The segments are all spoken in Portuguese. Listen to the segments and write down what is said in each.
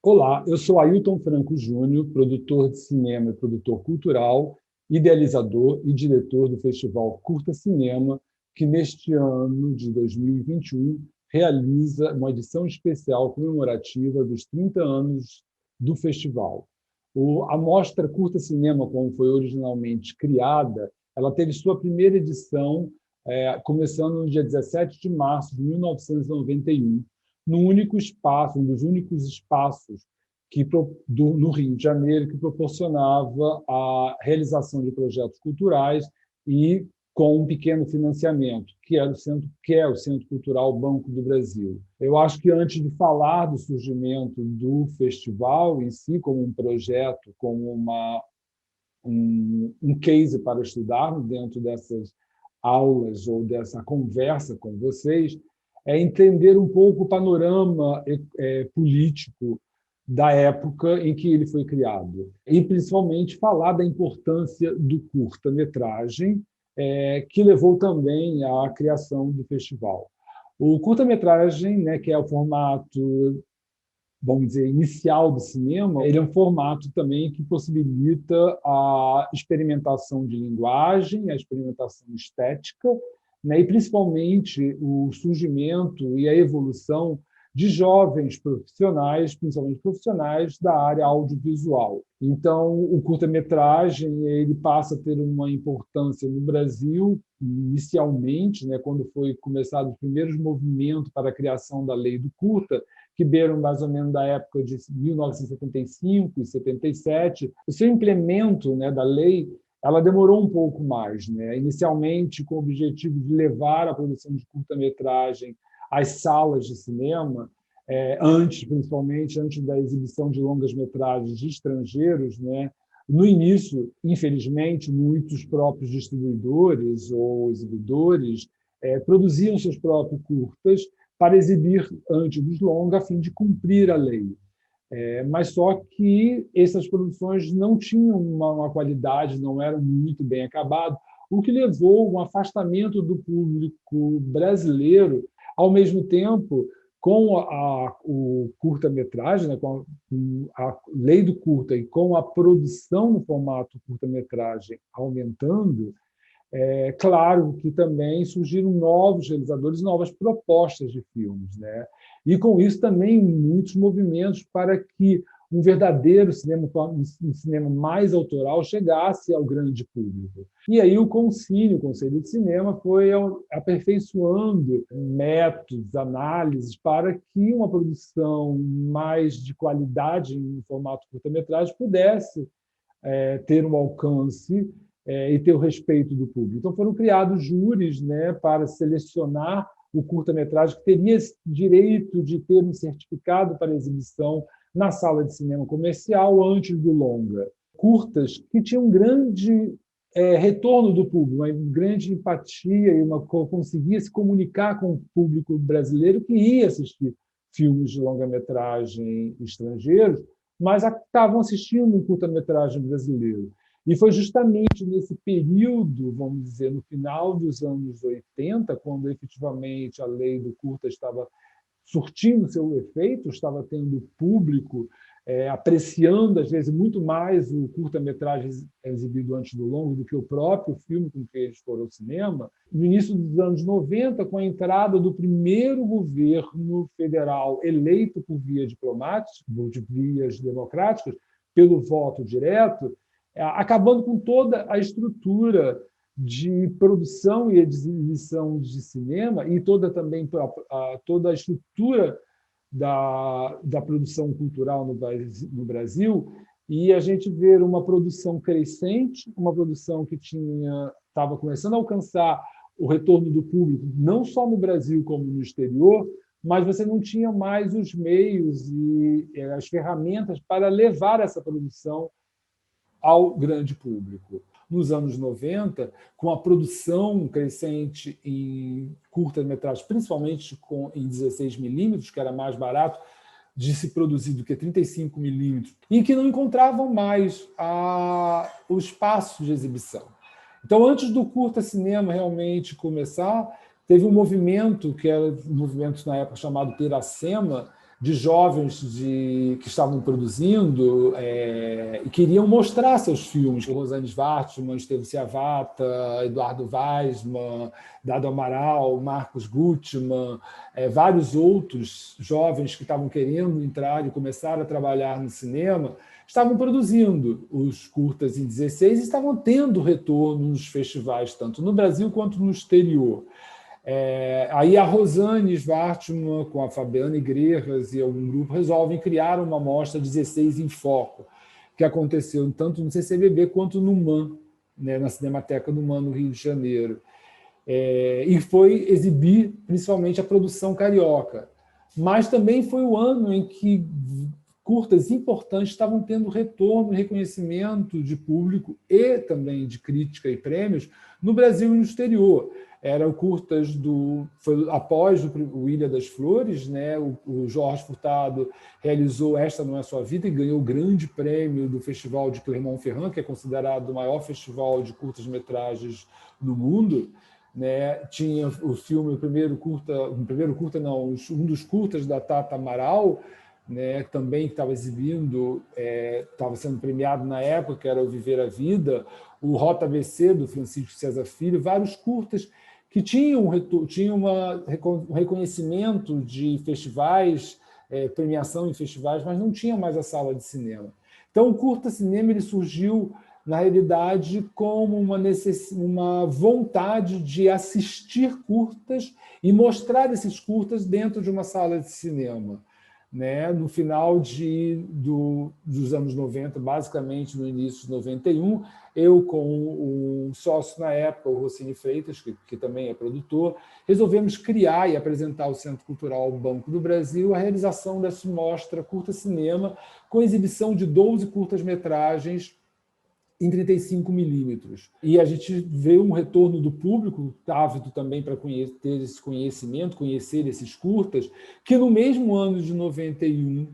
Olá, eu sou Ailton Franco Júnior, produtor de cinema e produtor cultural, idealizador e diretor do Festival Curta Cinema, que neste ano de 2021 realiza uma edição especial comemorativa dos 30 anos do festival. A Mostra Curta Cinema, como foi originalmente criada, ela teve sua primeira edição começando no dia 17 de março de 1991, no único espaço, um dos únicos espaços no Rio de Janeiro que proporcionava a realização de projetos culturais e com um pequeno financiamento, que é o Centro Cultural Banco do Brasil. Eu acho que antes de falar do surgimento do festival em si, como um projeto, como um case para estudar dentro dessas aulas ou dessa conversa com vocês, é entender um pouco o panorama político da época em que ele foi criado. E, principalmente, falar da importância do curta-metragem, que levou também à criação do festival. O curta-metragem, né, que é o formato, vamos dizer, inicial do cinema, ele é um formato também que possibilita a experimentação de linguagem, a experimentação estética, né, e principalmente o surgimento e a evolução de jovens profissionais, principalmente profissionais da área audiovisual. Então, o curta-metragem ele passa a ter uma importância no Brasil, inicialmente, né, quando foi começado os primeiros movimentos para a criação da lei do curta, que beiram mais ou menos da época de 1975 e 77. O seu implemento, né, da lei ela demorou um pouco mais, né? Inicialmente com o objetivo de levar a produção de curta-metragem às salas de cinema, principalmente antes da exibição de longas-metragens de estrangeiros, né? No início, infelizmente, muitos próprios distribuidores ou exibidores produziam seus próprios curtas para exibir antes dos longa, a fim de cumprir a lei. Mas só que essas produções não tinham uma qualidade, não eram muito bem acabadas, o que levou a um afastamento do público brasileiro, ao mesmo tempo, com o curta-metragem, né, com a lei do curta e com a produção no formato curta-metragem aumentando, claro que também surgiram novos realizadores, novas propostas de filmes, né? E com isso também muitos movimentos para que um verdadeiro cinema, um cinema mais autoral, chegasse ao grande público. E aí o Conselho de Cinema, foi aperfeiçoando métodos, análises, para que uma produção mais de qualidade em formato curta-metragem pudesse ter um alcance e ter o respeito do público. Então, foram criados júris, né, para selecionar o curta-metragem que teria esse direito de ter um certificado para exibição na sala de cinema comercial antes do longa. Curtas que tinham um grande retorno do público, uma grande empatia e conseguia se comunicar com o público brasileiro que ia assistir filmes de longa-metragem estrangeiros, mas estavam assistindo um curta-metragem brasileiro. E foi justamente nesse período, vamos dizer, no final dos anos 80, quando efetivamente a lei do curta estava surtindo seu efeito, estava tendo público apreciando, às vezes, muito mais o curta-metragem exibido antes do longo do que o próprio filme com que eles foram ao cinema. No início dos anos 90, com a entrada do primeiro governo federal eleito por vias diplomáticas, de vias democráticas, pelo voto direto, acabando com toda a estrutura de produção e exibição de cinema e toda a estrutura da produção cultural no Brasil, e a gente ver uma produção crescente, uma produção que estava começando a alcançar o retorno do público, não só no Brasil como no exterior, mas você não tinha mais os meios e as ferramentas para levar essa produção ao grande público. Nos anos 90, com a produção crescente em curta-metragem, principalmente em 16 milímetros, que era mais barato de se produzir do que 35 milímetros, em que não encontravam mais o espaço de exibição. Então, antes do curta-cinema realmente começar, teve um movimento, que era um movimento na época chamado Piracema, de jovens que estavam produzindo e queriam mostrar seus filmes. Rosane Schwartzman, Estevo Ciavata, Eduardo Weissman, Dado Amaral, Marcos Gutmann, vários outros jovens que estavam querendo entrar e começar a trabalhar no cinema, estavam produzindo os curtas em 16 e estavam tendo retorno nos festivais, tanto no Brasil quanto no exterior. Aí a Rosane Schwartzman, com a Fabiana Igrejas e algum grupo, resolvem criar uma mostra 16 em Foco, que aconteceu tanto no CCBB quanto no MAN, né, na Cinemateca do MAN, no Rio de Janeiro. E foi exibir principalmente a produção carioca. Mas também foi o ano em que curtas importantes estavam tendo retorno e reconhecimento de público e também de crítica e prêmios no Brasil e no exterior. Eram curtas foi após o Ilha das Flores, né? O Jorge Furtado realizou Esta Não É Sua Vida e ganhou o grande prêmio do Festival de Clermont-Ferrand, que é considerado o maior festival de curtas-metragens do mundo. Né? Tinha o filme, um dos curtas da Tata Amaral, né? Também que estava exibindo, estava sendo premiado na época, que era O Viver a Vida, o Rota ABC, do Francisco César Filho, vários curtas que tinham um reconhecimento de festivais, premiação em festivais, mas não tinha mais a sala de cinema. Então, o curta-cinema ele surgiu, na realidade, como uma vontade de assistir curtas e mostrar esses curtas dentro de uma sala de cinema. Né? No final dos anos 90, basicamente no início de 91, eu com o sócio na época, o Rossini Freitas, que também é produtor, resolvemos criar e apresentar ao Centro Cultural Banco do Brasil a realização dessa mostra Curta Cinema, com exibição de 12 curtas-metragens em 35 milímetros. E a gente vê um retorno do público, ávido também para ter esse conhecimento, conhecer esses curtas, que no mesmo ano de 91,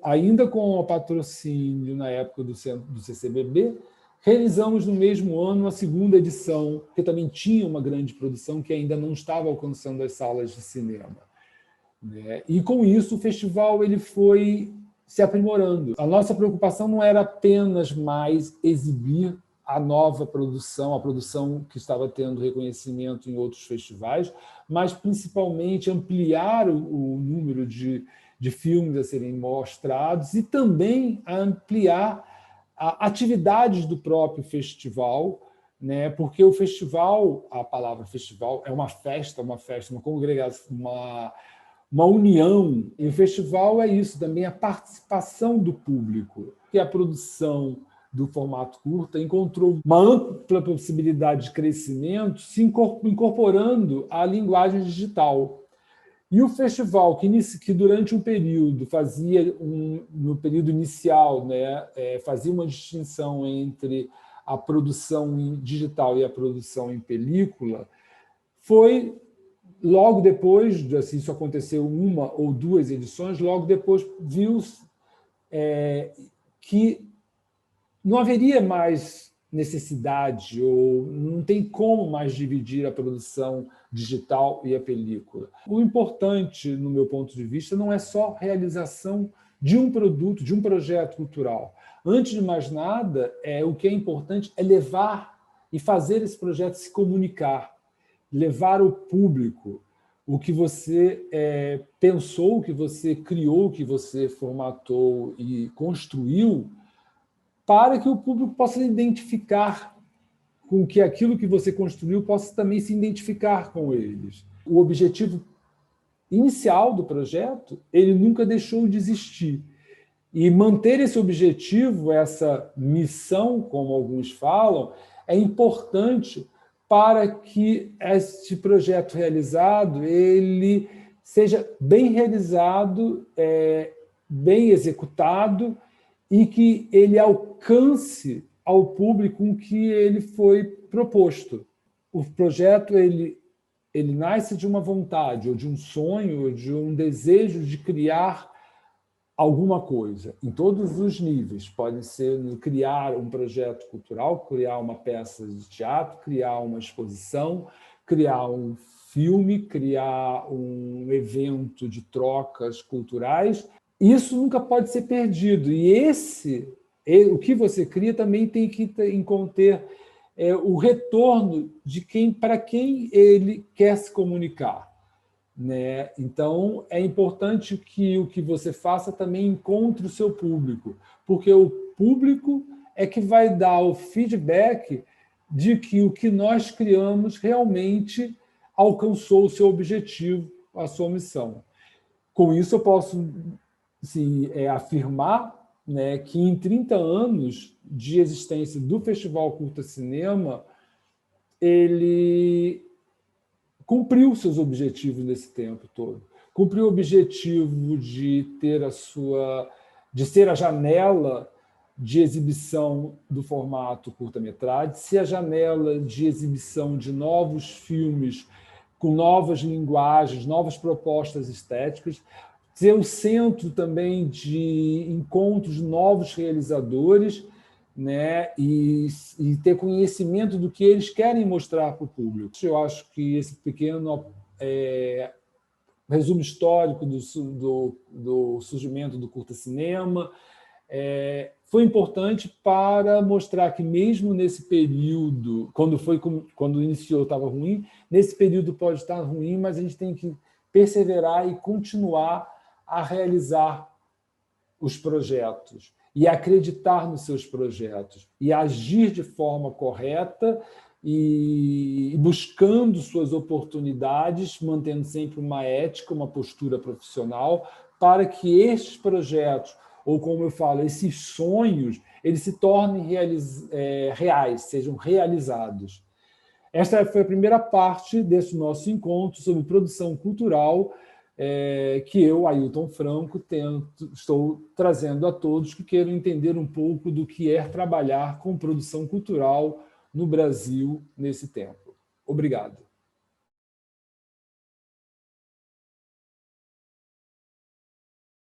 ainda com o patrocínio na época do CCBB, realizamos no mesmo ano a segunda edição, que também tinha uma grande produção que ainda não estava alcançando as salas de cinema. E com isso o festival ele foi se aprimorando. A nossa preocupação não era apenas mais exibir a nova produção, a produção que estava tendo reconhecimento em outros festivais, mas principalmente ampliar o número de filmes a serem mostrados e também ampliar atividades do próprio festival, né? Porque o festival, a palavra festival, é uma festa, uma congregação, uma união. E o festival é isso, também a participação do público, que a produção do formato curta encontrou uma ampla possibilidade de crescimento, se incorporando à linguagem digital. E o festival, que durante um período no período inicial, né, fazia uma distinção entre a produção digital e a produção em película, foi logo depois, assim, isso aconteceu uma ou duas edições, logo depois viu-se que não haveria mais necessidade, ou não tem como mais dividir a produção digital e a película. O importante, no meu ponto de vista, não é só a realização de um produto, de um projeto cultural. Antes de mais nada, o que é importante é levar e fazer esse projeto se comunicar, levar ao público o que você pensou, o que você criou, o que você formatou e construiu, para que o público possa identificar com que aquilo que você construiu possa também se identificar com eles. O objetivo inicial do projeto, ele nunca deixou de existir. E manter esse objetivo, essa missão, como alguns falam, é importante para que este projeto realizado ele seja bem realizado, bem executado e que ele alcance ao público com que ele foi proposto. O projeto ele nasce de uma vontade, ou de um sonho, ou de um desejo de criar alguma coisa, em todos os níveis. Pode ser criar um projeto cultural, criar uma peça de teatro, criar uma exposição, criar um filme, criar um evento de trocas culturais. Isso nunca pode ser perdido. O que você cria também tem que conter o retorno de para quem ele quer se comunicar, né? Então, é importante que o que você faça também encontre o seu público, porque o público é que vai dar o feedback de que o que nós criamos realmente alcançou o seu objetivo, a sua missão. Com isso, eu posso assim, afirmar, né, que em 30 anos de existência do Festival Curta Cinema, ele cumpriu seus objetivos nesse tempo todo. Cumpriu o objetivo de de ser a janela de exibição do formato curta-metragem, ser a janela de exibição de novos filmes com novas linguagens, novas propostas estéticas, ser o centro também de encontros de novos realizadores, né, e ter conhecimento do que eles querem mostrar para o público. Eu acho que esse pequeno resumo histórico do surgimento do curta-cinema foi importante para mostrar que, mesmo nesse período, quando iniciou estava ruim, nesse período pode estar ruim, mas a gente tem que perseverar e continuar a realizar os projetos e acreditar nos seus projetos e agir de forma correta e buscando suas oportunidades, mantendo sempre uma ética, uma postura profissional, para que estes projetos, ou como eu falo, esses sonhos, eles se tornem reais, sejam realizados. Esta foi a primeira parte desse nosso encontro sobre produção cultural, que eu, Ailton Franco, estou trazendo a todos que queiram entender um pouco do que é trabalhar com produção cultural no Brasil nesse tempo. Obrigado.